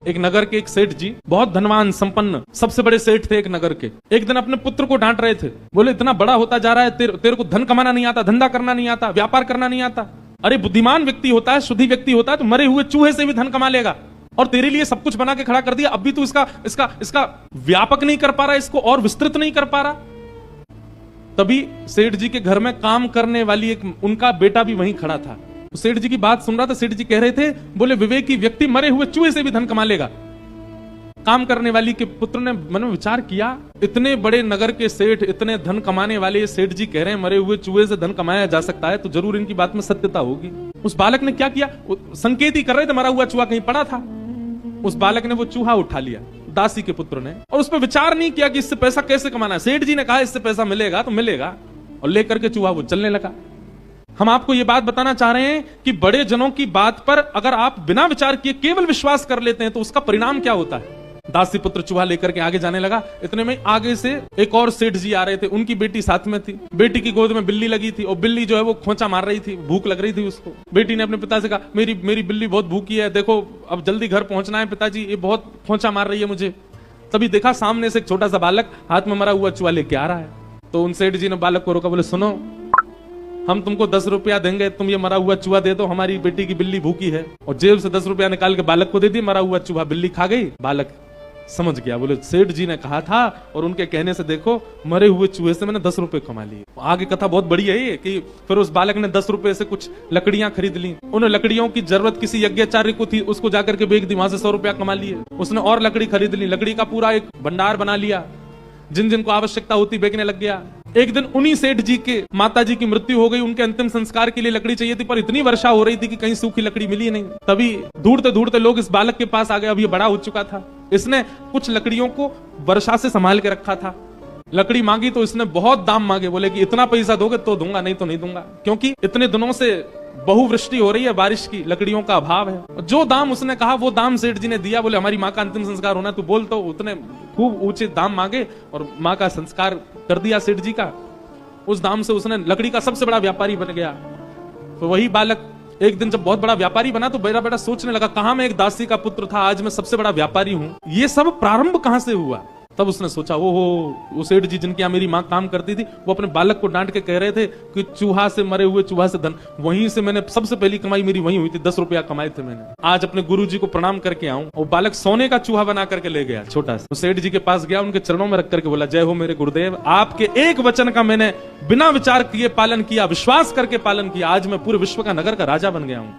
एक नगर के एक सेठ जी, बहुत धनवान संपन्न, सबसे बड़े सेठ थे एक नगर के। एक दिन अपने पुत्र को डांट रहे थे, बोले इतना बड़ा होता जा रहा है, तेरे को धन कमाना नहीं आता, धंधा करना नहीं आता, व्यापार करना नहीं आता। अरे बुद्धिमान व्यक्ति होता है, शुद्धि व्यक्ति होता है तो मरे हुए चूहे से भी धन कमा लेगा, और तेरे लिए सब कुछ बना के खड़ा कर दिया, अब भी तू इसका व्यापक नहीं कर पा रहा, इसको और विस्तृत नहीं कर पा रहा। तभी सेठ जी के घर में काम करने वाली एक उनका बेटा भी वहीं खड़ा था। सेठ जी की बात सुन रहा था। सेठ जी कह रहे थे, बोले विवेकी व्यक्ति मरे हुए चूहे से भी धन कमा लेगा। काम करने वाली के पुत्र ने मन में विचार किया, इतने बड़े नगर के सेठ, इतने धन कमाने वाले सेठ जी कह रहे हैं मरे हुए चूहे से धन कमाया जा सकता है, तो जरूर इनकी बात में सत्यता होगी। उस बालक ने क्या किया, संकेत ही कर रहे थे, मरा हुआ चूहा कहीं पड़ा था। उस बालक ने वो चूहा उठा लिया, दासी के पुत्र ने, और उस पर विचार नहीं किया कि इससे पैसा कैसे कमाना है। सेठ जी ने कहा इससे पैसा मिलेगा तो मिलेगा, और लेकर के चूहा वो चलने लगा। हम आपको ये बात बताना चाह रहे हैं कि बड़े जनों की बात पर अगर आप बिना विचार किए केवल विश्वास कर लेते हैं तो उसका परिणाम क्या होता है। दासी पुत्र चूहा लेकर के आगे जाने लगा। इतने में आगे से एक और सेठ जी आ रहे थे, उनकी बेटी साथ में थी। बेटी की गोद में बिल्ली लगी थी, और बिल्ली जो है वो खोंचा मार रही थी, भूख लग रही थी उसको। बेटी ने अपने पिता से कहा, मेरी बिल्ली बहुत भूखी है, देखो अब जल्दी घर पहुंचना है पिताजी, ये बहुत खोंचा मार रही है मुझे। तभी देखा सामने से एक छोटा सा बालक हाथ में मरा हुआ चूहा लेके आ रहा है। तो उन सेठ जी ने बालक को रोका, बोले सुनो, हम तुमको 10 रुपया देंगे, तुम ये मरा हुआ चूहा दे दो, हमारी बेटी की बिल्ली भूखी है। और जेब से 10 रुपया निकाल के बालक को दे दी, मरा हुआ चूहा बिल्ली खा गई। बालक समझ गया, बोले सेठ जी ने कहा था और उनके कहने से देखो मरे हुए चूहे से मैंने 10 रुपए कमा लिए। आगे कथा बहुत बड़ी है ये कि फिर उस बालक ने 10 रुपए से कुछ लकड़ियां खरीद ली। उन लकड़ियों की जरूरत किसी यज्ञाचार्य को थी, उसको जाकर के बेच दी, वहां से 100 रुपया कमा लिए। उसने और लकड़ी खरीद ली, लकड़ी का पूरा एक भंडार बना लिया, जिन जिन को आवश्यकता होती बेचने लग गया। एक दिन उन्हीं सेठ जी के माता जी की मृत्यु हो गई, उनके अंतिम संस्कार के लिए लकड़ी चाहिए थी, पर इतनी वर्षा हो रही थी कि कहीं सूखी लकड़ी मिली नहीं। तभी ढूंढते ढूंढते लोग इस बालक के पास आ गए। अब ये बड़ा हो चुका था, इसने कुछ लकड़ियों को वर्षा से संभाल के रखा था। लकड़ी मांगी तो इसने बहुत दाम मांगे, बोले कि इतना पैसा दोगे तो दूंगा, नहीं तो नहीं दूंगा, क्योंकि इतने दिनों से बहुवृष्टि हो रही है, बारिश की, लकड़ियों का अभाव है। जो दाम उसने कहा वो दाम सेठ जी ने दिया। बोले हमारी माँ का अंतिम संस्कार होना, तू बोल। तो उतने खूब ऊंचे दाम मांगे और माँ का संस्कार कर दिया सेठ जी का। उस दाम से उसने लकड़ी का सबसे बड़ा व्यापारी बन गया। तो वही बालक एक दिन जब बहुत बड़ा व्यापारी बना तो बेटा बेटा सोचने लगा, कहां मैं एक दासी का पुत्र था, आज मैं सबसे बड़ा व्यापारी हूं, ये सब प्रारंभ कहां से हुआ। तब उसने सोचा, वो सेठ जी जिनकी यहाँ मेरी माँ काम करती थी, वो अपने बालक को डांट के कह रहे थे कि चूहा से, मरे हुए चूहा से धन, वहीं से मैंने सबसे पहली कमाई मेरी वहीं हुई थी, 10 रुपया कमाए थे मैंने। आज अपने गुरु जी को प्रणाम करके आऊं। और बालक सोने का चूहा बना करके ले गया, छोटा सा। सेठ जी के पास गया, उनके चरणों में रख करके बोला, जय हो मेरे गुरुदेव, आपके एक वचन का मैंने बिना विचार किए पालन किया, विश्वास करके पालन किया, आज मैं पूरे विश्व का, नगर का राजा बन गया हूं।